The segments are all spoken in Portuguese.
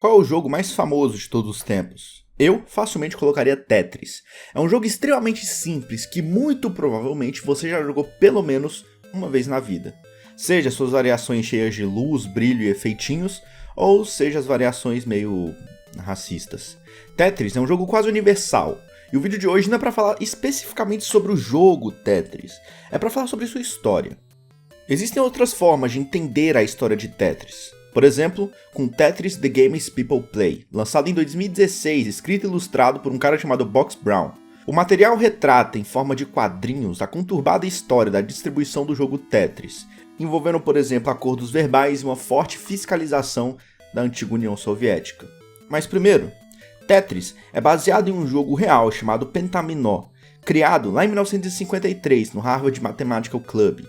Qual é o jogo mais famoso de todos os tempos? Eu facilmente colocaria Tetris. É um jogo extremamente simples que muito provavelmente você já jogou pelo menos uma vez na vida. Seja suas variações cheias de luz, brilho e efeitinhos, ou seja as variações meio racistas. Tetris é um jogo quase universal, e o vídeo de hoje não é para falar especificamente sobre o jogo Tetris, é para falar sobre sua história. Existem outras formas de entender a história de Tetris. Por exemplo, com Tetris The Games People Play, lançado em 2016, escrito e ilustrado por um cara chamado Box Brown. O material retrata, em forma de quadrinhos, a conturbada história da distribuição do jogo Tetris, envolvendo, por exemplo, acordos verbais e uma forte fiscalização da antiga União Soviética. Mas primeiro, Tetris é baseado em um jogo real chamado Pentaminó, criado lá em 1953 no Harvard Mathematical Club.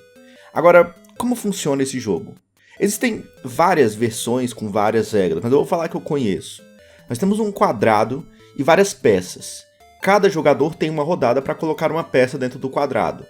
Agora, como funciona esse jogo? Existem várias versões com várias regras, mas eu vou falar que eu conheço. Nós temos um quadrado e várias peças. Cada jogador tem uma rodada para colocar uma peça dentro do quadrado.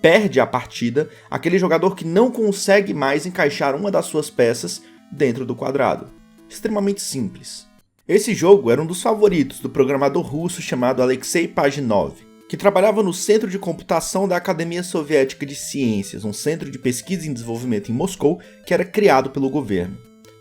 Perde a partida aquele jogador que não consegue mais encaixar uma das suas peças dentro do quadrado. Extremamente simples. Esse jogo era um dos favoritos do programador russo chamado Alexei Pajitnov, que trabalhava no Centro de Computação da Academia Soviética de Ciências, um centro de pesquisa e desenvolvimento em Moscou que era criado pelo governo.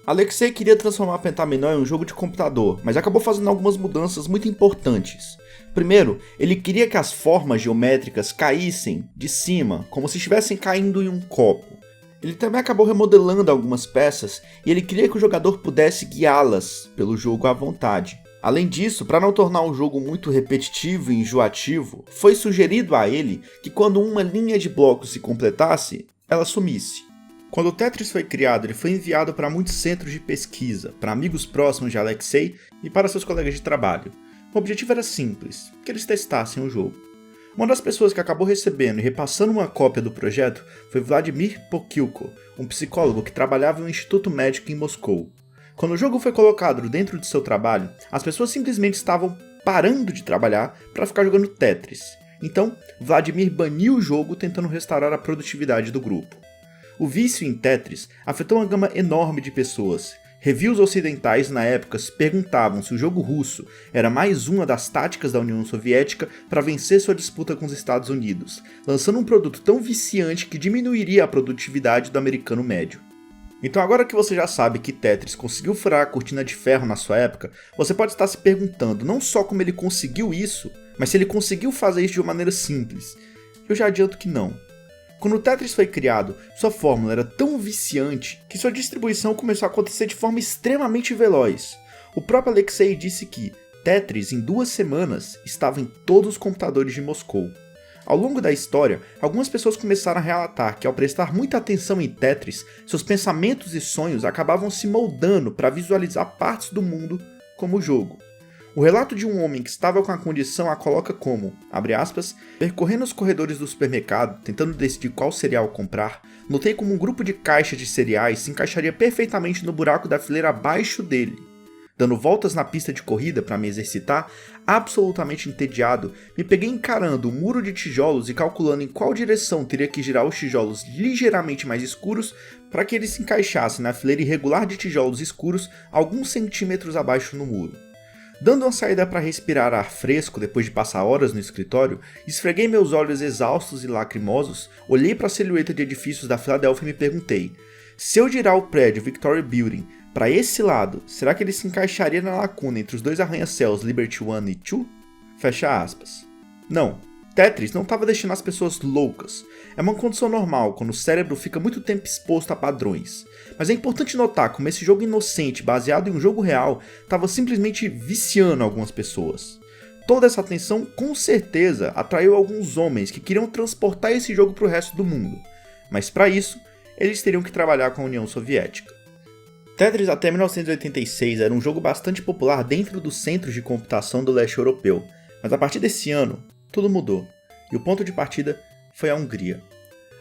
Alexei queria transformar Pentaminó em um jogo de computador, mas acabou fazendo algumas mudanças muito importantes. Primeiro, ele queria que as formas geométricas caíssem de cima, como se estivessem caindo em um copo. Ele também acabou remodelando algumas peças e ele queria que o jogador pudesse guiá-las pelo jogo à vontade. Além disso, para não tornar o jogo muito repetitivo e enjoativo, foi sugerido a ele que quando uma linha de blocos se completasse, ela sumisse. Quando o Tetris foi criado, ele foi enviado para muitos centros de pesquisa, para amigos próximos de Alexei e para seus colegas de trabalho. O objetivo era simples, que eles testassem o jogo. Uma das pessoas que acabou recebendo e repassando uma cópia do projeto foi Vladimir Pokyuko, um psicólogo que trabalhava em um instituto médico em Moscou. Quando o jogo foi colocado dentro de seu trabalho, as pessoas simplesmente estavam parando de trabalhar para ficar jogando Tetris. Então, Vladimir baniu o jogo tentando restaurar a produtividade do grupo. O vício em Tetris afetou uma gama enorme de pessoas. Reviews ocidentais na época se perguntavam se o jogo russo era mais uma das táticas da União Soviética para vencer sua disputa com os Estados Unidos, lançando um produto tão viciante que diminuiria a produtividade do americano médio. Então agora que você já sabe que Tetris conseguiu furar a cortina de ferro na sua época, você pode estar se perguntando não só como ele conseguiu isso, mas se ele conseguiu fazer isso de uma maneira simples. Eu já adianto que não. Quando o Tetris foi criado, sua fórmula era tão viciante que sua distribuição começou a acontecer de forma extremamente veloz. O próprio Alexei disse que Tetris, em 2 semanas, estava em todos os computadores de Moscou. Ao longo da história, algumas pessoas começaram a relatar que ao prestar muita atenção em Tetris, seus pensamentos e sonhos acabavam se moldando para visualizar partes do mundo como o jogo. O relato de um homem que estava com a condição a coloca como, abre aspas, percorrendo os corredores do supermercado, tentando decidir qual cereal comprar, notei como um grupo de caixas de cereais se encaixaria perfeitamente no buraco da fileira abaixo dele. Dando voltas na pista de corrida para me exercitar, absolutamente entediado, me peguei encarando o muro de tijolos e calculando em qual direção teria que girar os tijolos ligeiramente mais escuros para que eles se encaixassem na fileira irregular de tijolos escuros alguns centímetros abaixo no muro. Dando uma saída para respirar ar fresco depois de passar horas no escritório, esfreguei meus olhos exaustos e lacrimosos, olhei para a silhueta de edifícios da Filadélfia e me perguntei: se eu girar o prédio Victory Building para esse lado, será que ele se encaixaria na lacuna entre os dois arranha-céus Liberty 1 e 2? Fecha aspas. Não, Tetris não estava deixando as pessoas loucas. É uma condição normal quando o cérebro fica muito tempo exposto a padrões. Mas é importante notar como esse jogo inocente, baseado em um jogo real, estava simplesmente viciando algumas pessoas. Toda essa atenção com certeza atraiu alguns homens que queriam transportar esse jogo para o resto do mundo. Mas para isso, eles teriam que trabalhar com a União Soviética. Tetris até 1986 era um jogo bastante popular dentro dos centros de computação do leste europeu, mas a partir desse ano, tudo mudou, e o ponto de partida foi a Hungria.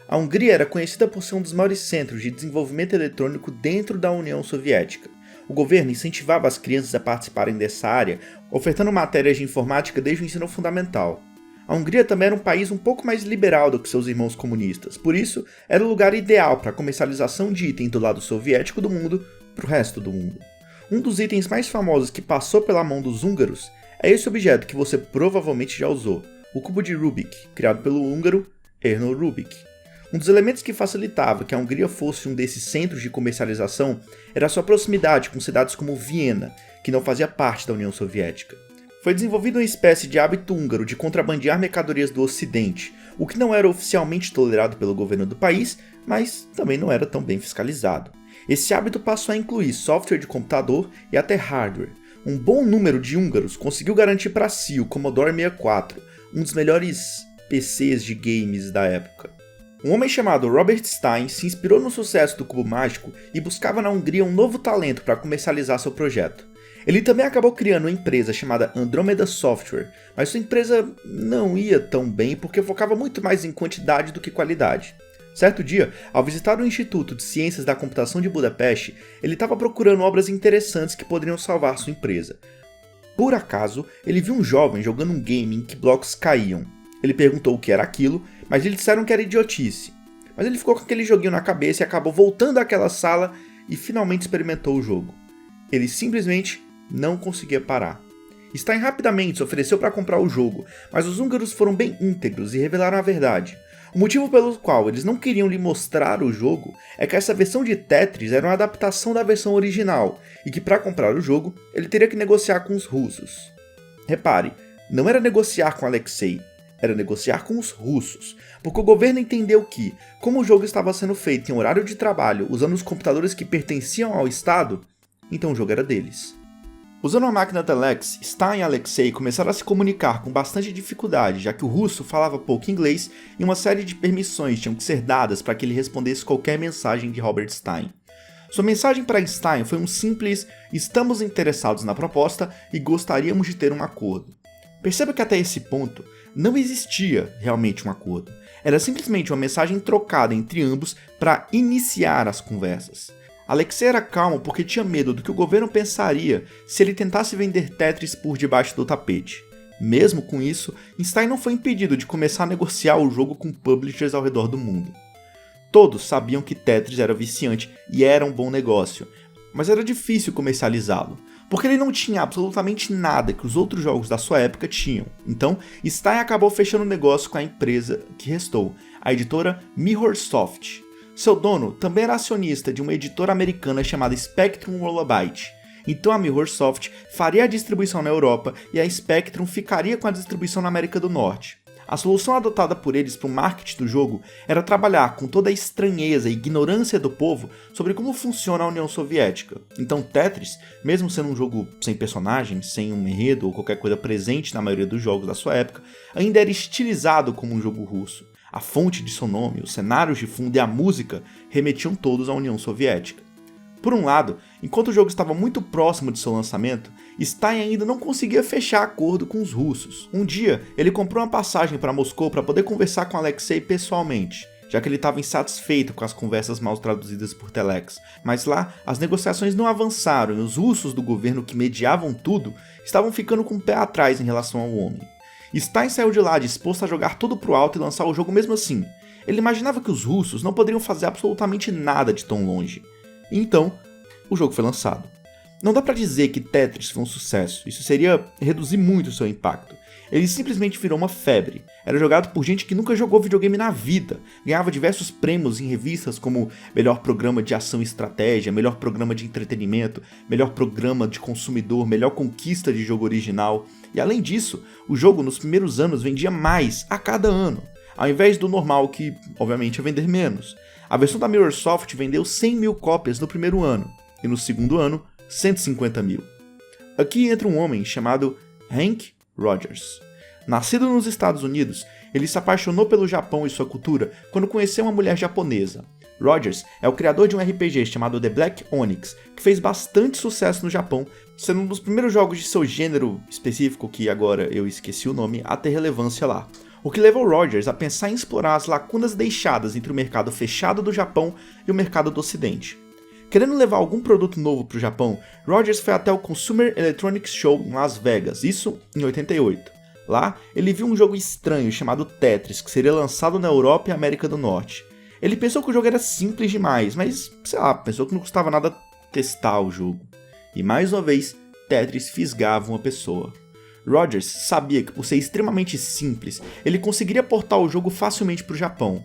A Hungria era conhecida por ser um dos maiores centros de desenvolvimento eletrônico dentro da União Soviética. O governo incentivava as crianças a participarem dessa área, ofertando matérias de informática desde o ensino fundamental. A Hungria também era um país um pouco mais liberal do que seus irmãos comunistas, por isso era o lugar ideal para a comercialização de itens do lado soviético do mundo para o resto do mundo. Um dos itens mais famosos que passou pela mão dos húngaros é esse objeto que você provavelmente já usou, o cubo de Rubik, criado pelo húngaro Erno Rubik. Um dos elementos que facilitava que a Hungria fosse um desses centros de comercialização era a sua proximidade com cidades como Viena, que não fazia parte da União Soviética. Foi desenvolvido uma espécie de hábito húngaro de contrabandear mercadorias do Ocidente, o que não era oficialmente tolerado pelo governo do país, mas também não era tão bem fiscalizado. Esse hábito passou a incluir software de computador e até hardware. Um bom número de húngaros conseguiu garantir para si o Commodore 64, um dos melhores PCs de games da época. Um homem chamado Robert Stein se inspirou no sucesso do cubo mágico e buscava na Hungria um novo talento para comercializar seu projeto. Ele também acabou criando uma empresa chamada Andromeda Software, mas sua empresa não ia tão bem porque focava muito mais em quantidade do que qualidade. Certo dia, ao visitar o Instituto de Ciências da Computação de Budapeste, ele estava procurando obras interessantes que poderiam salvar sua empresa. Por acaso, ele viu um jovem jogando um game em que blocos caíam. Ele perguntou o que era aquilo, mas eles disseram que era idiotice. Mas ele ficou com aquele joguinho na cabeça e acabou voltando àquela sala e finalmente experimentou o jogo. Ele simplesmente não conseguia parar. Stein rapidamente se ofereceu para comprar o jogo, mas os húngaros foram bem íntegros e revelaram a verdade. O motivo pelo qual eles não queriam lhe mostrar o jogo é que essa versão de Tetris era uma adaptação da versão original e que para comprar o jogo ele teria que negociar com os russos. Repare, não era negociar com Alexei, era negociar com os russos, porque o governo entendeu que, como o jogo estava sendo feito em horário de trabalho usando os computadores que pertenciam ao Estado, então o jogo era deles. Usando a máquina Telex, Stein e Alexei começaram a se comunicar com bastante dificuldade, já que o russo falava pouco inglês e uma série de permissões tinham que ser dadas para que ele respondesse qualquer mensagem de Robert Stein. Sua mensagem para Stein foi um simples "estamos interessados na proposta e gostaríamos de ter um acordo". Perceba que até esse ponto não existia realmente um acordo. Era simplesmente uma mensagem trocada entre ambos para iniciar as conversas. Alexei era calmo porque tinha medo do que o governo pensaria se ele tentasse vender Tetris por debaixo do tapete. Mesmo com isso, Stein não foi impedido de começar a negociar o jogo com publishers ao redor do mundo. Todos sabiam que Tetris era viciante e era um bom negócio, mas era difícil comercializá-lo, porque ele não tinha absolutamente nada que os outros jogos da sua época tinham. Então, Stein acabou fechando o negócio com a empresa que restou, a editora Mirrorsoft. Seu dono também era acionista de uma editora americana chamada Spectrum Rollabyte. Então a Mirrorsoft faria a distribuição na Europa e a Spectrum ficaria com a distribuição na América do Norte. A solução adotada por eles para o marketing do jogo era trabalhar com toda a estranheza e ignorância do povo sobre como funciona a União Soviética. Então Tetris, mesmo sendo um jogo sem personagens, sem um enredo ou qualquer coisa presente na maioria dos jogos da sua época, ainda era estilizado como um jogo russo. A fonte de seu nome, os cenários de fundo e a música remetiam todos à União Soviética. Por um lado, enquanto o jogo estava muito próximo de seu lançamento, Stein ainda não conseguia fechar acordo com os russos. Um dia, ele comprou uma passagem para Moscou para poder conversar com Alexei pessoalmente, já que ele estava insatisfeito com as conversas mal traduzidas por Telex. Mas lá, as negociações não avançaram e os russos do governo que mediavam tudo estavam ficando com o pé atrás em relação ao homem. Stein saiu de lá disposto a jogar tudo pro alto e lançar o jogo mesmo assim. Ele imaginava que os russos não poderiam fazer absolutamente nada de tão longe. E então, o jogo foi lançado. Não dá pra dizer que Tetris foi um sucesso, isso seria reduzir muito o seu impacto. Ele simplesmente virou uma febre. Era jogado por gente que nunca jogou videogame na vida. Ganhava diversos prêmios em revistas como melhor programa de ação e estratégia, melhor programa de entretenimento, melhor programa de consumidor, melhor conquista de jogo original. E além disso, o jogo nos primeiros anos vendia mais a cada ano, ao invés do normal que, obviamente, ia vender menos. A versão da Mirrorsoft vendeu 100 mil cópias no primeiro ano, e no segundo ano, 150 mil. Aqui entra um homem chamado Hank Rogers. Nascido nos Estados Unidos, ele se apaixonou pelo Japão e sua cultura quando conheceu uma mulher japonesa. Rogers é o criador de um RPG chamado The Black Onyx, que fez bastante sucesso no Japão, sendo um dos primeiros jogos de seu gênero específico, que agora eu esqueci o nome, a ter relevância lá. O que levou Rogers a pensar em explorar as lacunas deixadas entre o mercado fechado do Japão e o mercado do Ocidente. Querendo levar algum produto novo para o Japão, Rogers foi até o Consumer Electronics Show em Las Vegas, isso em 88. Lá, ele viu um jogo estranho chamado Tetris, que seria lançado na Europa e América do Norte. Ele pensou que o jogo era simples demais, mas, sei lá, pensou que não custava nada testar o jogo. e mais uma vez, Tetris fisgava uma pessoa. Rogers sabia que por ser extremamente simples, ele conseguiria portar o jogo facilmente para o Japão.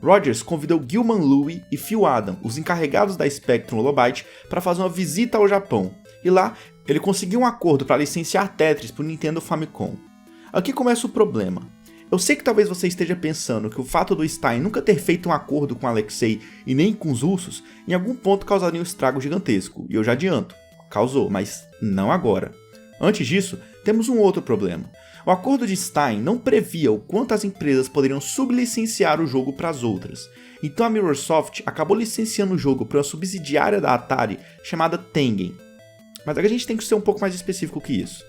Rogers convidou Gilman Louie e Phil Adam, os encarregados da Spectrum Holobyte, para fazer uma visita ao Japão, e lá ele conseguiu um acordo para licenciar Tetris para o Nintendo Famicom. Aqui começa o problema. Eu sei que talvez você esteja pensando que o fato do Stein nunca ter feito um acordo com Alexei e nem com os russos, em algum ponto causaria um estrago gigantesco, e eu já adianto, causou, mas não agora. Antes disso, temos um outro problema. O acordo de Stein não previa o quanto as empresas poderiam sublicenciar o jogo para as outras, então a Mirrorsoft acabou licenciando o jogo para uma subsidiária da Atari chamada Tengen. Mas a gente tem que ser um pouco mais específico que isso.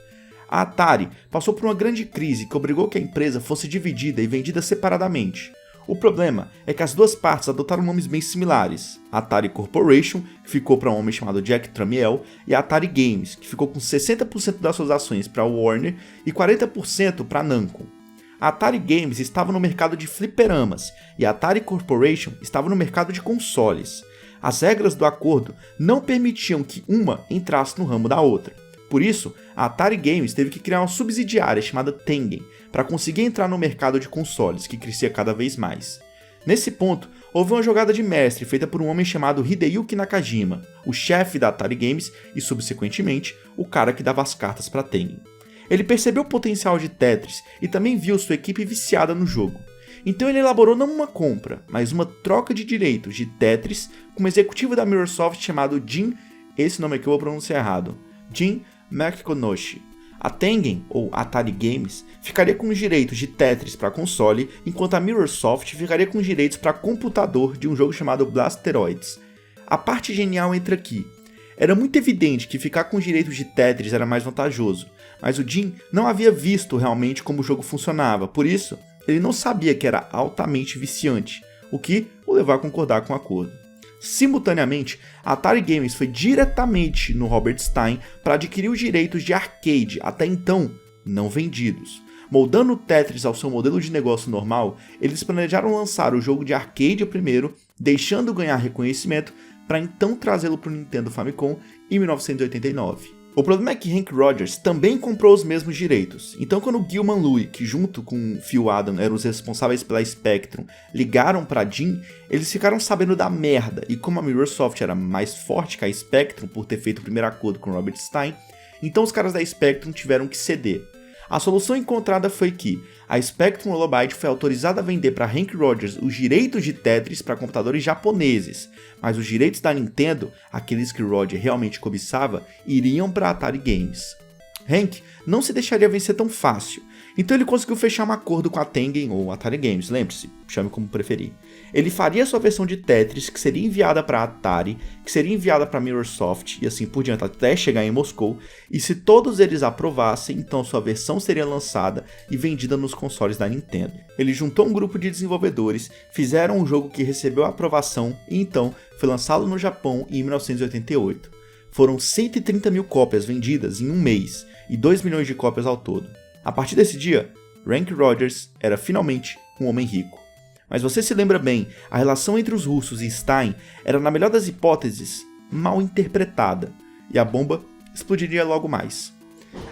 A Atari passou por uma grande crise que obrigou que a empresa fosse dividida e vendida separadamente. O problema é que as duas partes adotaram nomes bem similares, a Atari Corporation, que ficou para um homem chamado Jack Tramiel, e a Atari Games, que ficou com 60% das suas ações para a Warner e 40% para a Namco. A Atari Games estava no mercado de fliperamas e a Atari Corporation estava no mercado de consoles. As regras do acordo não permitiam que uma entrasse no ramo da outra. Por isso, a Atari Games teve que criar uma subsidiária chamada Tengen para conseguir entrar no mercado de consoles, que crescia cada vez mais. Nesse ponto, houve uma jogada de mestre feita por um homem chamado Hideyuki Nakajima, o chefe da Atari Games e, subsequentemente, o cara que dava as cartas para Tengen. Ele percebeu o potencial de Tetris e também viu sua equipe viciada no jogo. Então ele elaborou não uma compra, mas uma troca de direitos de Tetris com um executivo da Mirrorsoft chamado Jin, esse nome aqui eu vou pronunciar errado, Jin Makikonoshi. A Tengen, ou Atari Games, ficaria com os direitos de Tetris para console, enquanto a Mirrorsoft ficaria com os direitos para computador de um jogo chamado Blasteroids. A parte genial entra aqui. Era muito evidente que ficar com os direitos de Tetris era mais vantajoso, mas o Jin não havia visto realmente como o jogo funcionava, por isso, ele não sabia que era altamente viciante, o que o levou a concordar com o acordo. Simultaneamente, a Atari Games foi diretamente no Robert Stein para adquirir os direitos de arcade, até então não vendidos. Moldando o Tetris ao seu modelo de negócio normal, eles planejaram lançar o jogo de arcade primeiro, deixando ganhar reconhecimento, para então trazê-lo para o Nintendo Famicom em 1989. O problema é que Hank Rogers também comprou os mesmos direitos, então quando Gilman Louie, que junto com Phil Adam eram os responsáveis pela Spectrum, ligaram para Jin, eles ficaram sabendo da merda, e como a Mirrorsoft era mais forte que a Spectrum por ter feito o primeiro acordo com Robert Stein, então os caras da Spectrum tiveram que ceder. A solução encontrada foi que a Spectrum Holobyte foi autorizada a vender para Hank Rogers os direitos de Tetris para computadores japoneses, mas os direitos da Nintendo, aqueles que Roger realmente cobiçava, iriam para a Atari Games. Hank não se deixaria vencer tão fácil, então ele conseguiu fechar um acordo com a Tengen ou Atari Games, lembre-se, chame como preferir. Ele faria sua versão de Tetris, que seria enviada para a Atari, que seria enviada para a Mirrorsoft e assim por diante até chegar em Moscou, e se todos eles aprovassem, então sua versão seria lançada e vendida nos consoles da Nintendo. Ele juntou um grupo de desenvolvedores, fizeram um jogo que recebeu a aprovação e então foi lançado no Japão em 1988. Foram 130 mil cópias vendidas em um mês e 2 milhões de cópias ao todo. A partir desse dia, Hank Rogers era finalmente um homem rico. Mas você se lembra bem, a relação entre os russos e Stein era, na melhor das hipóteses, mal interpretada, e a bomba explodiria logo mais.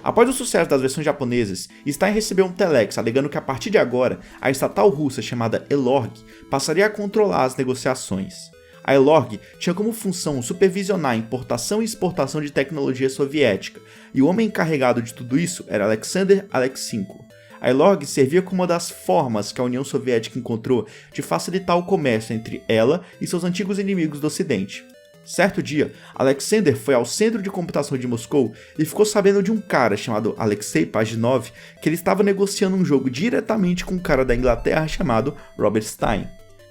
Após o sucesso das versões japonesas, Stein recebeu um telex alegando que a partir de agora, a estatal russa chamada Elorg passaria a controlar as negociações. A Elorg tinha como função supervisionar a importação e exportação de tecnologia soviética, e o homem encarregado de tudo isso era Alexander Alexenko. A Elorg servia como uma das formas que a União Soviética encontrou de facilitar o comércio entre ela e seus antigos inimigos do Ocidente. Certo dia, Alexander foi ao Centro de Computação de Moscou e ficou sabendo de um cara chamado Alexei Pajitnov que ele estava negociando um jogo diretamente com um cara da Inglaterra chamado Robert Stein.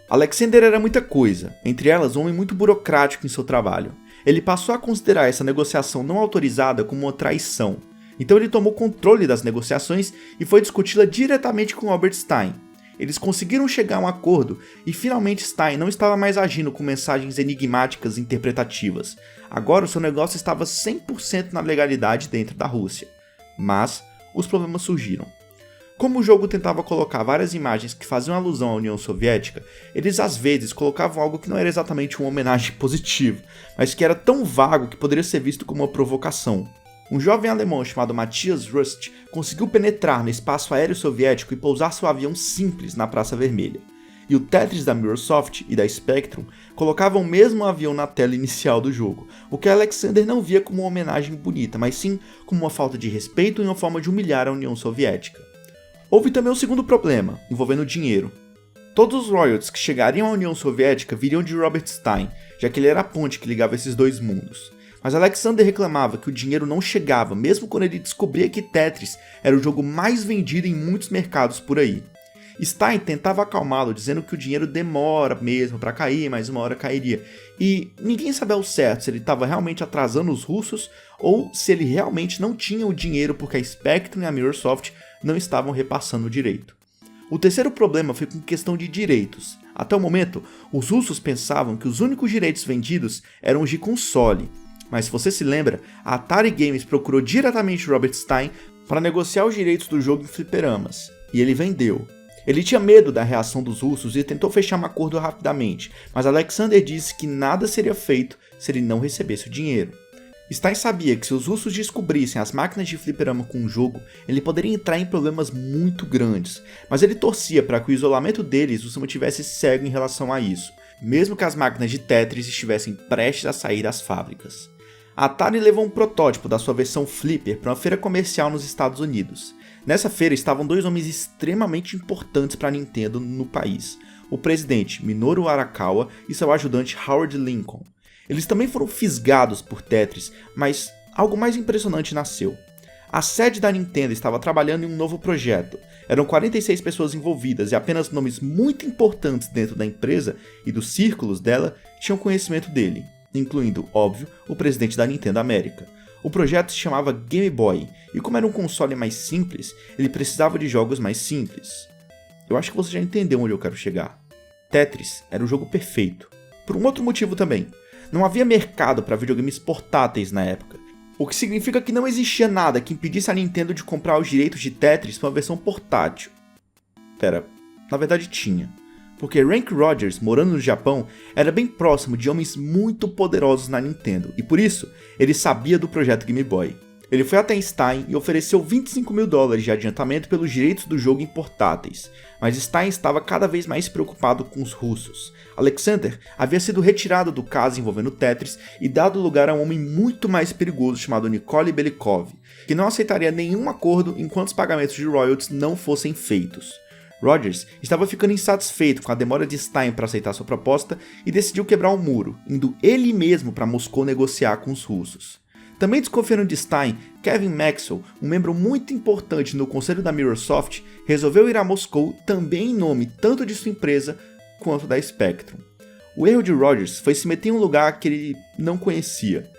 Alexander era muita coisa, entre elas um homem muito burocrático em seu trabalho. Ele passou a considerar essa negociação não autorizada como uma traição. Então ele tomou controle das negociações e foi discuti-la diretamente com Robert Stein. Eles conseguiram chegar a um acordo e finalmente Stein não estava mais agindo com mensagens enigmáticas e interpretativas. Agora o seu negócio estava 100% na legalidade dentro da Rússia. Mas os problemas surgiram. Como o jogo tentava colocar várias imagens que faziam alusão à União Soviética, eles às vezes colocavam algo que não era exatamente uma homenagem positiva, mas que era tão vago que poderia ser visto como uma provocação. Um jovem alemão chamado Matthias Rust conseguiu penetrar no espaço aéreo soviético e pousar seu avião simples na Praça Vermelha. E o Tetris da Mirrorsoft e da Spectrum colocavam o mesmo avião na tela inicial do jogo, o que Alexander não via como uma homenagem bonita, mas sim como uma falta de respeito e uma forma de humilhar a União Soviética. Houve também um segundo problema, envolvendo dinheiro. Todos os royalties que chegariam à União Soviética viriam de Robert Stein, já que ele era a ponte que ligava esses dois mundos. Mas Alexander reclamava que o dinheiro não chegava, mesmo quando ele descobria que Tetris era o jogo mais vendido em muitos mercados por aí. Stein tentava acalmá-lo, dizendo que o dinheiro demora mesmo para cair, mas uma hora cairia. E ninguém sabia ao certo se ele estava realmente atrasando os russos ou se ele realmente não tinha o dinheiro porque a Spectrum e a Mirrorsoft não estavam repassando direito. O terceiro problema foi com questão de direitos. Até o momento, os russos pensavam que os únicos direitos vendidos eram os de console. Mas se você se lembra, a Atari Games procurou diretamente Robert Stein para negociar os direitos do jogo em fliperamas. E ele vendeu. Ele tinha medo da reação dos russos e tentou fechar um acordo rapidamente, mas Alexander disse que nada seria feito se ele não recebesse o dinheiro. Stein sabia que se os russos descobrissem as máquinas de fliperama com o jogo, ele poderia entrar em problemas muito grandes, mas ele torcia para que o isolamento deles os mantivesse cego em relação a isso, mesmo que as máquinas de Tetris estivessem prestes a sair das fábricas. A Atari levou um protótipo da sua versão Flipper para uma feira comercial nos Estados Unidos. Nessa feira estavam dois nomes extremamente importantes para a Nintendo no país, o presidente Minoru Arakawa e seu ajudante Howard Lincoln. Eles também foram fisgados por Tetris, mas algo mais impressionante nasceu. A sede da Nintendo estava trabalhando em um novo projeto. Eram 46 pessoas envolvidas e apenas nomes muito importantes dentro da empresa e dos círculos dela tinham conhecimento dele, incluindo, óbvio, o presidente da Nintendo América. O projeto se chamava Game Boy, e como era um console mais simples, ele precisava de jogos mais simples. Eu acho que você já entendeu onde eu quero chegar. Tetris era o jogo perfeito. Por um outro motivo também. Não havia mercado para videogames portáteis na época, o que significa que não existia nada que impedisse a Nintendo de comprar os direitos de Tetris para uma versão portátil. Na verdade tinha. Porque Rank Rogers, morando no Japão, era bem próximo de homens muito poderosos na Nintendo, e por isso, ele sabia do projeto Game Boy. Ele foi até Stein e ofereceu $25 mil de adiantamento pelos direitos do jogo em portáteis, mas Stein estava cada vez mais preocupado com os russos. Alexander havia sido retirado do caso envolvendo Tetris e dado lugar a um homem muito mais perigoso chamado Nikolai Belikov, que não aceitaria nenhum acordo enquanto os pagamentos de royalties não fossem feitos. Rogers estava ficando insatisfeito com a demora de Stein para aceitar sua proposta e decidiu quebrar o muro, indo ele mesmo para Moscou negociar com os russos. Também desconfiando de Stein, Kevin Maxwell, um membro muito importante no conselho da Mirrorsoft, resolveu ir a Moscou também em nome tanto de sua empresa quanto da Spectrum. O erro de Rogers foi se meter em um lugar que ele não conhecia.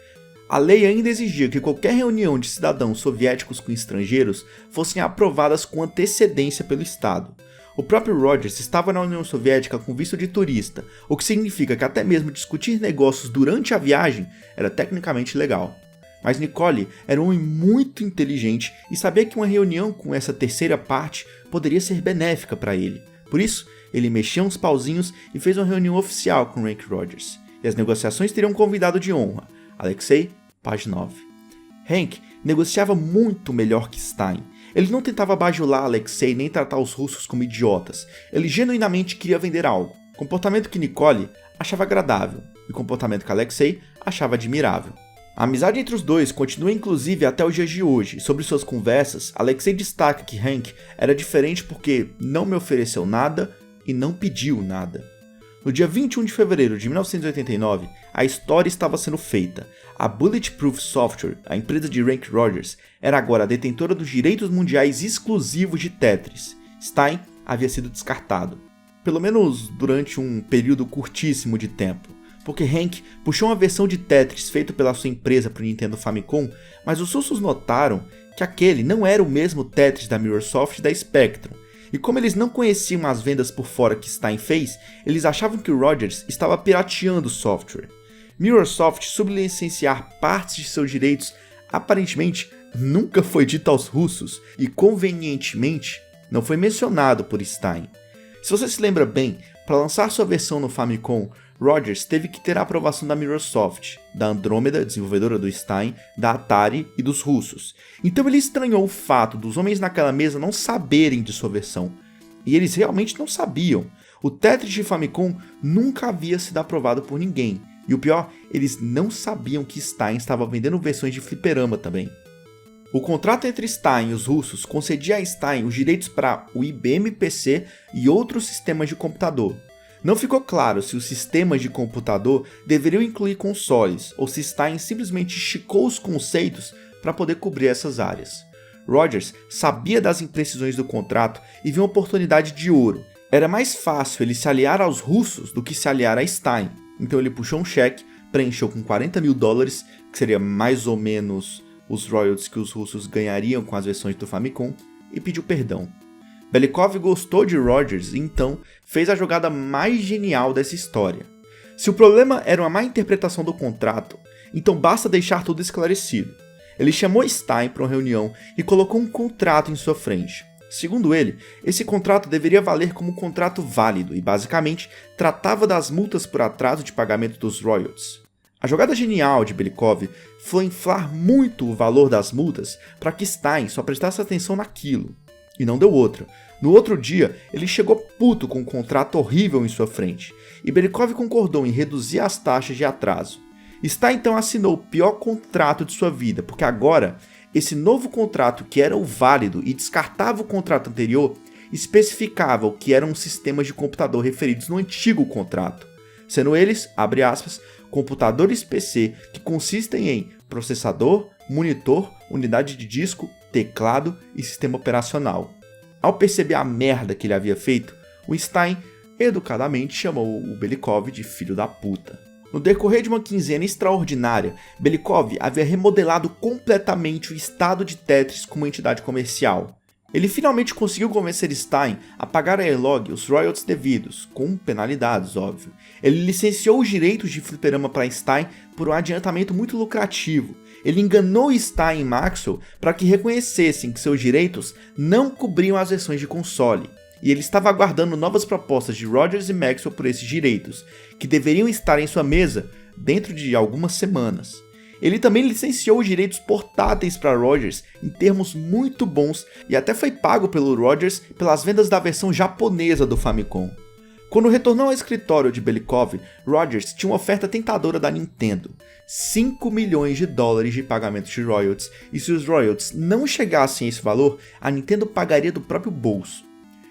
A lei ainda exigia que qualquer reunião de cidadãos soviéticos com estrangeiros fossem aprovadas com antecedência pelo Estado. O próprio Rogers estava na União Soviética com visto de turista, o que significa que até mesmo discutir negócios durante a viagem era tecnicamente legal. Mas Nikolai era um homem muito inteligente e sabia que uma reunião com essa terceira parte poderia ser benéfica para ele. Por isso, ele mexeu uns pauzinhos e fez uma reunião oficial com Rank Rogers. E as negociações teriam um convidado de honra, Alexei Pajnov. Hank negociava muito melhor que Stein. Ele não tentava bajular Alexei nem tratar os russos como idiotas. Ele genuinamente queria vender algo. Comportamento que Nikolai achava agradável e comportamento que Alexei achava admirável. A amizade entre os dois continua inclusive até os dias de hoje. Sobre suas conversas, Alexei destaca que Hank era diferente porque não me ofereceu nada e não pediu nada. No dia 21 de fevereiro de 1989, a história estava sendo feita. A Bulletproof Software, a empresa de Rank Rogers, era agora a detentora dos direitos mundiais exclusivos de Tetris. Stein havia sido descartado, pelo menos durante um período curtíssimo de tempo, porque Hank puxou uma versão de Tetris feita pela sua empresa para o Nintendo Famicom, mas os russos notaram que aquele não era o mesmo Tetris da Mirrorsoft e da Spectrum. E como eles não conheciam as vendas por fora que Stein fez, eles achavam que Rogers estava pirateando o software. Mirrorsoft sublicenciar partes de seus direitos aparentemente nunca foi dito aos russos, e convenientemente, não foi mencionado por Stein. Se você se lembra bem, para lançar sua versão no Famicom, Rogers teve que ter a aprovação da Microsoft, da Andromeda, desenvolvedora do Stein, da Atari e dos russos. Então ele estranhou o fato dos homens naquela mesa não saberem de sua versão. E eles realmente não sabiam. O Tetris de Famicom nunca havia sido aprovado por ninguém. E o pior, eles não sabiam que Stein estava vendendo versões de fliperama também. O contrato entre Stein e os russos concedia a Stein os direitos para o IBM PC e outros sistemas de computador. Não ficou claro se os sistemas de computador deveriam incluir consoles ou se Stein simplesmente esticou os conceitos para poder cobrir essas áreas. Rogers sabia das imprecisões do contrato e viu uma oportunidade de ouro. Era mais fácil ele se aliar aos russos do que se aliar a Stein, então ele puxou um cheque, preencheu com $40 mil, que seria mais ou menos os royalties que os russos ganhariam com as versões do Famicom, e pediu perdão. Belikov gostou de Rogers e então fez a jogada mais genial dessa história. Se o problema era uma má interpretação do contrato, então basta deixar tudo esclarecido. Ele chamou Stein para uma reunião e colocou um contrato em sua frente. Segundo ele, esse contrato deveria valer como um contrato válido e basicamente tratava das multas por atraso de pagamento dos royalties. A jogada genial de Belikov foi inflar muito o valor das multas para que Stein só prestasse atenção naquilo. E não deu outra. No outro dia, ele chegou puto com um contrato horrível em sua frente, e Belikov concordou em reduzir as taxas de atraso. Stein então assinou o pior contrato de sua vida, porque agora, esse novo contrato que era o válido e descartava o contrato anterior, especificava o que eram sistemas de computador referidos no antigo contrato, sendo eles, abre aspas, computadores PC que consistem em processador, monitor, unidade de disco, teclado e sistema operacional. Ao perceber a merda que ele havia feito, o Stein educadamente chamou o Belikov de filho da puta. No decorrer de uma quinzena extraordinária, Belikov havia remodelado completamente o estado de Tetris como entidade comercial. Ele finalmente conseguiu convencer Stein a pagar a Airlog os royalties devidos, com penalidades, óbvio. Ele licenciou os direitos de fliperama para Stein por um adiantamento muito lucrativo. Ele enganou Stein e Maxwell para que reconhecessem que seus direitos não cobriam as versões de console. E ele estava aguardando novas propostas de Rogers e Maxwell por esses direitos, que deveriam estar em sua mesa dentro de algumas semanas. Ele também licenciou os direitos portáteis para Rogers em termos muito bons e até foi pago pelo Rogers pelas vendas da versão japonesa do Famicom. Quando retornou ao escritório de Belikov, Rogers tinha uma oferta tentadora da Nintendo: $5 milhões de pagamento de royalties, e se os royalties não chegassem a esse valor, a Nintendo pagaria do próprio bolso.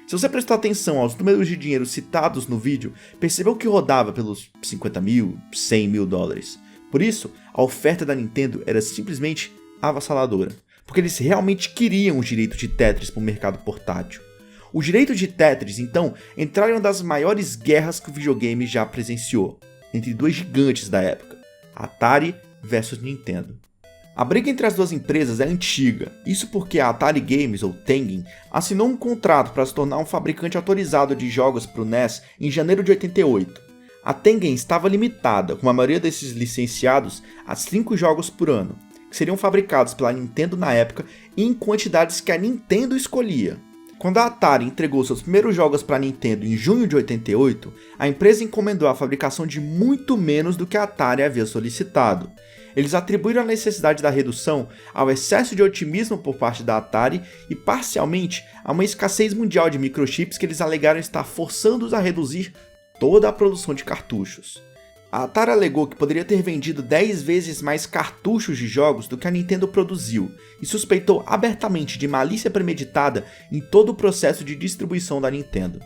Se você prestar atenção aos números de dinheiro citados no vídeo, percebeu que rodava pelos $50 mil, $100 mil. Por isso, a oferta da Nintendo era simplesmente avassaladora, porque eles realmente queriam os direitos de Tetris para o mercado portátil. Os direitos de Tetris, então, entraram em uma das maiores guerras que o videogame já presenciou, entre dois gigantes da época, Atari versus Nintendo. A briga entre as duas empresas é antiga, isso porque a Atari Games, ou Tengen, assinou um contrato para se tornar um fabricante autorizado de jogos para o NES em janeiro de 88. A Tengen estava limitada, com a maioria desses licenciados, a 5 jogos por ano, que seriam fabricados pela Nintendo na época e em quantidades que a Nintendo escolhia. Quando a Atari entregou seus primeiros jogos para a Nintendo em junho de 88, a empresa encomendou a fabricação de muito menos do que a Atari havia solicitado. Eles atribuíram a necessidade da redução ao excesso de otimismo por parte da Atari e parcialmente a uma escassez mundial de microchips que eles alegaram estar forçando-os a reduzir toda a produção de cartuchos. A Atari alegou que poderia ter vendido 10 vezes mais cartuchos de jogos do que a Nintendo produziu e suspeitou abertamente de malícia premeditada em todo o processo de distribuição da Nintendo.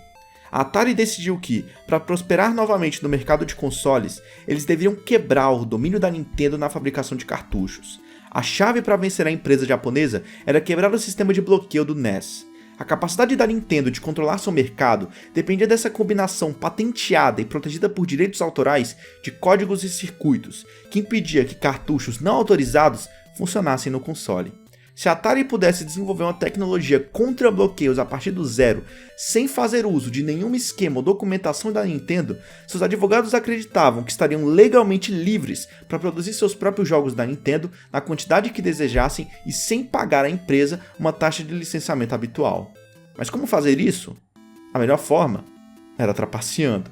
A Atari decidiu que, para prosperar novamente no mercado de consoles, eles deveriam quebrar o domínio da Nintendo na fabricação de cartuchos. A chave para vencer a empresa japonesa era quebrar o sistema de bloqueio do NES. A capacidade da Nintendo de controlar seu mercado dependia dessa combinação patenteada e protegida por direitos autorais de códigos e circuitos, que impedia que cartuchos não autorizados funcionassem no console. Se a Atari pudesse desenvolver uma tecnologia contra bloqueios a partir do zero, sem fazer uso de nenhum esquema ou documentação da Nintendo, seus advogados acreditavam que estariam legalmente livres para produzir seus próprios jogos da Nintendo na quantidade que desejassem e sem pagar à empresa uma taxa de licenciamento habitual. Mas como fazer isso? A melhor forma era trapaceando.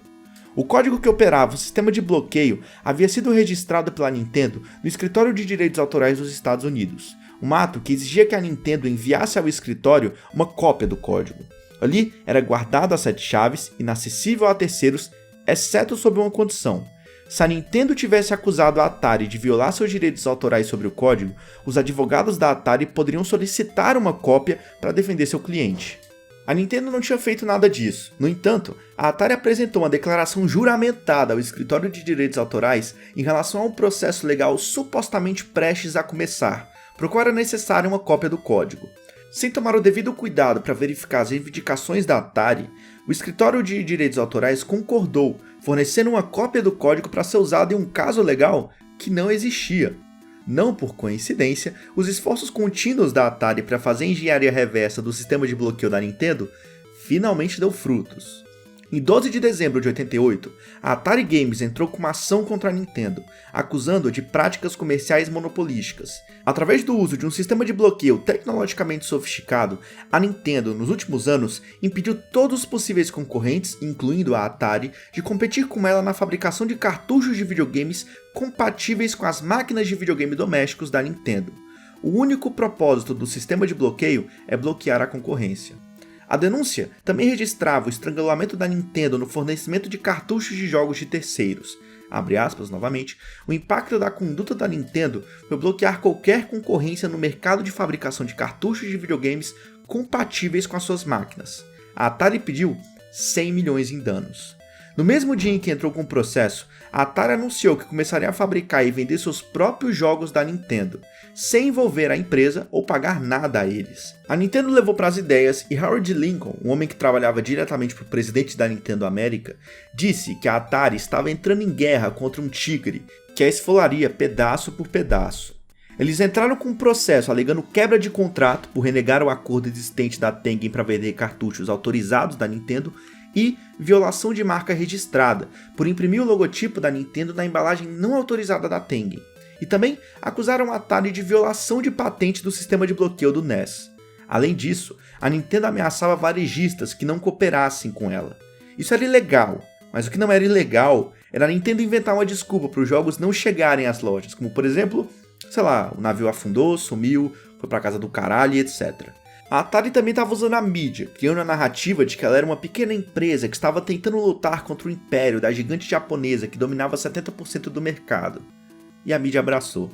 O código que operava o sistema de bloqueio havia sido registrado pela Nintendo no Escritório de Direitos Autorais dos Estados Unidos, um ato que exigia que a Nintendo enviasse ao escritório uma cópia do código. Ali era guardado a 7 chaves, inacessível a terceiros, exceto sob uma condição. Se a Nintendo tivesse acusado a Atari de violar seus direitos autorais sobre o código, os advogados da Atari poderiam solicitar uma cópia para defender seu cliente. A Nintendo não tinha feito nada disso. No entanto, a Atari apresentou uma declaração juramentada ao Escritório de Direitos Autorais em relação a um processo legal supostamente prestes a começar, para o qual era necessária uma cópia do código. Sem tomar o devido cuidado para verificar as reivindicações da Atari, o Escritório de Direitos Autorais concordou, fornecendo uma cópia do código para ser usado em um caso legal que não existia. Não por coincidência, os esforços contínuos da Atari para fazer a engenharia reversa do sistema de bloqueio da Nintendo finalmente deu frutos. Em 12 de dezembro de 88, a Atari Games entrou com uma ação contra a Nintendo, acusando-a de práticas comerciais monopolísticas. Através do uso de um sistema de bloqueio tecnologicamente sofisticado, a Nintendo, nos últimos anos, impediu todos os possíveis concorrentes, incluindo a Atari, de competir com ela na fabricação de cartuchos de videogames compatíveis com as máquinas de videogame domésticos da Nintendo. O único propósito do sistema de bloqueio é bloquear a concorrência. A denúncia também registrava o estrangulamento da Nintendo no fornecimento de cartuchos de jogos de terceiros. Abre aspas novamente, o impacto da conduta da Nintendo foi bloquear qualquer concorrência no mercado de fabricação de cartuchos de videogames compatíveis com as suas máquinas. A Atari pediu 100 milhões em danos. No mesmo dia em que entrou com o processo, a Atari anunciou que começaria a fabricar e vender seus próprios jogos da Nintendo, sem envolver a empresa ou pagar nada a eles. A Nintendo levou para as ideias e Howard Lincoln, um homem que trabalhava diretamente para o presidente da Nintendo América, disse que a Atari estava entrando em guerra contra um tigre, que a esfolaria pedaço por pedaço. Eles entraram com um processo alegando quebra de contrato por renegar o acordo existente da Tengen para vender cartuchos autorizados da Nintendo e violação de marca registrada, por imprimir o logotipo da Nintendo na embalagem não autorizada da Tengen. E também acusaram a Atari de violação de patente do sistema de bloqueio do NES. Além disso, a Nintendo ameaçava varejistas que não cooperassem com ela. Isso era ilegal, mas o que não era ilegal era a Nintendo inventar uma desculpa para os jogos não chegarem às lojas, como por exemplo, o navio afundou, sumiu, foi para casa do caralho e etc. A Atari também estava usando a mídia, criando a narrativa de que ela era uma pequena empresa que estava tentando lutar contra o império da gigante japonesa que dominava 70% do mercado. E a mídia abraçou.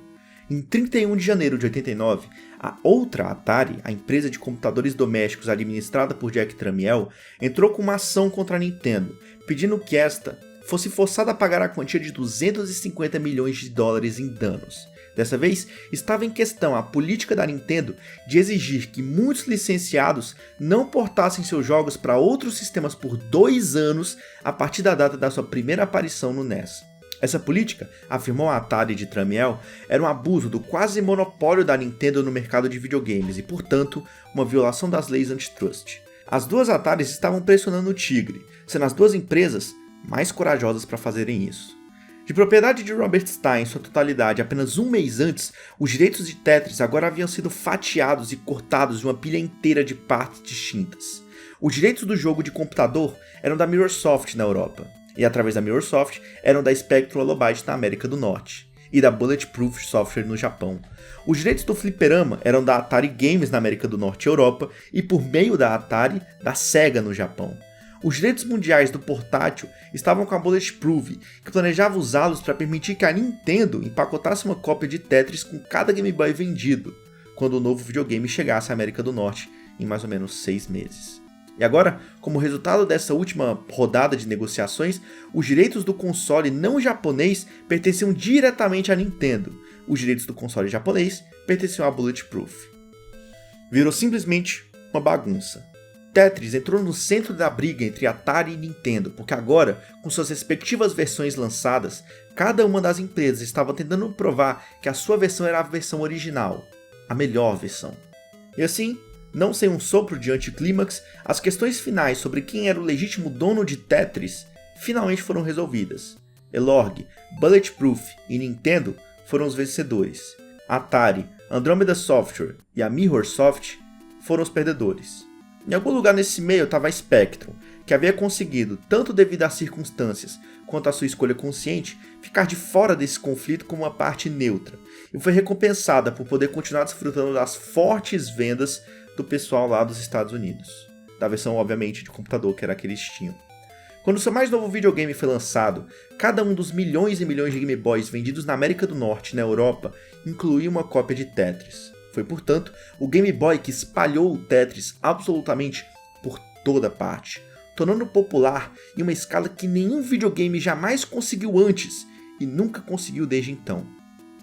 Em 31 de janeiro de 89, a outra Atari, a empresa de computadores domésticos administrada por Jack Tramiel, entrou com uma ação contra a Nintendo, pedindo que esta fosse forçada a pagar a quantia de 250 milhões de dólares em danos. Dessa vez, estava em questão a política da Nintendo de exigir que muitos licenciados não portassem seus jogos para outros sistemas por 2 anos a partir da data da sua primeira aparição no NES. Essa política, afirmou a Atari de Tramiel, era um abuso do quase monopólio da Nintendo no mercado de videogames e, portanto, uma violação das leis antitrust. As duas Ataris estavam pressionando o tigre, sendo as duas empresas mais corajosas para fazerem isso. De propriedade de Robert Stein em sua totalidade apenas um mês antes, os direitos de Tetris agora haviam sido fatiados e cortados de uma pilha inteira de partes distintas. Os direitos do jogo de computador eram da Mirrorsoft na Europa, e através da Mirrorsoft eram da Spectrum Holobyte na América do Norte, e da Bulletproof Software no Japão. Os direitos do fliperama eram da Atari Games na América do Norte e Europa, e por meio da Atari, da Sega no Japão. Os direitos mundiais do portátil estavam com a Bulletproof, que planejava usá-los para permitir que a Nintendo empacotasse uma cópia de Tetris com cada Game Boy vendido, quando o novo videogame chegasse à América do Norte em mais ou menos 6 meses. E agora, como resultado dessa última rodada de negociações, os direitos do console não japonês pertenciam diretamente à Nintendo. Os direitos do console japonês pertenciam à Bulletproof. Virou simplesmente uma bagunça. Tetris entrou no centro da briga entre Atari e Nintendo, porque agora, com suas respectivas versões lançadas, cada uma das empresas estava tentando provar que a sua versão era a versão original, a melhor versão. E assim, não sem um sopro de anticlímax, as questões finais sobre quem era o legítimo dono de Tetris finalmente foram resolvidas. Elorg, Bulletproof e Nintendo foram os vencedores. Atari, Andromeda Software e a Mirrorsoft foram os perdedores. Em algum lugar nesse meio estava a Spectrum, que havia conseguido, tanto devido às circunstâncias quanto à sua escolha consciente, ficar de fora desse conflito como uma parte neutra, e foi recompensada por poder continuar desfrutando das fortes vendas do pessoal lá dos Estados Unidos, da versão obviamente de computador que era a que eles tinham. Quando o seu mais novo videogame foi lançado, cada um dos milhões e milhões de Game Boys vendidos na América do Norte e na Europa incluía uma cópia de Tetris. Foi, portanto, o Game Boy que espalhou o Tetris absolutamente por toda parte, tornando-o popular em uma escala que nenhum videogame jamais conseguiu antes e nunca conseguiu desde então.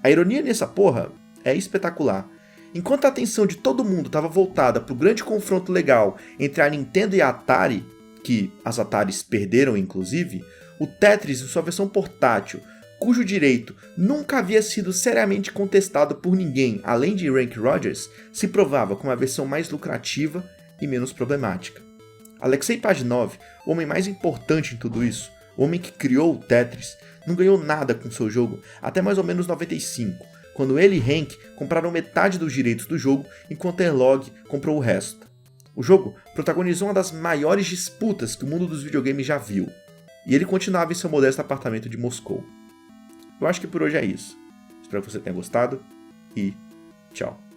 A ironia nessa porra é espetacular. Enquanto a atenção de todo mundo estava voltada para o grande confronto legal entre a Nintendo e a Atari, que as Ataris perderam inclusive, o Tetris em sua versão portátil, cujo direito nunca havia sido seriamente contestado por ninguém além de Rank Rogers, se provava como a versão mais lucrativa e menos problemática. Alexei Pajitnov, o homem mais importante em tudo isso, o homem que criou o Tetris, não ganhou nada com seu jogo até mais ou menos 95, quando ele e Hank compraram metade dos direitos do jogo enquanto Erlog comprou o resto. O jogo protagonizou uma das maiores disputas que o mundo dos videogames já viu, e ele continuava em seu modesto apartamento de Moscou. Eu acho que por hoje é isso. Espero que você tenha gostado e tchau.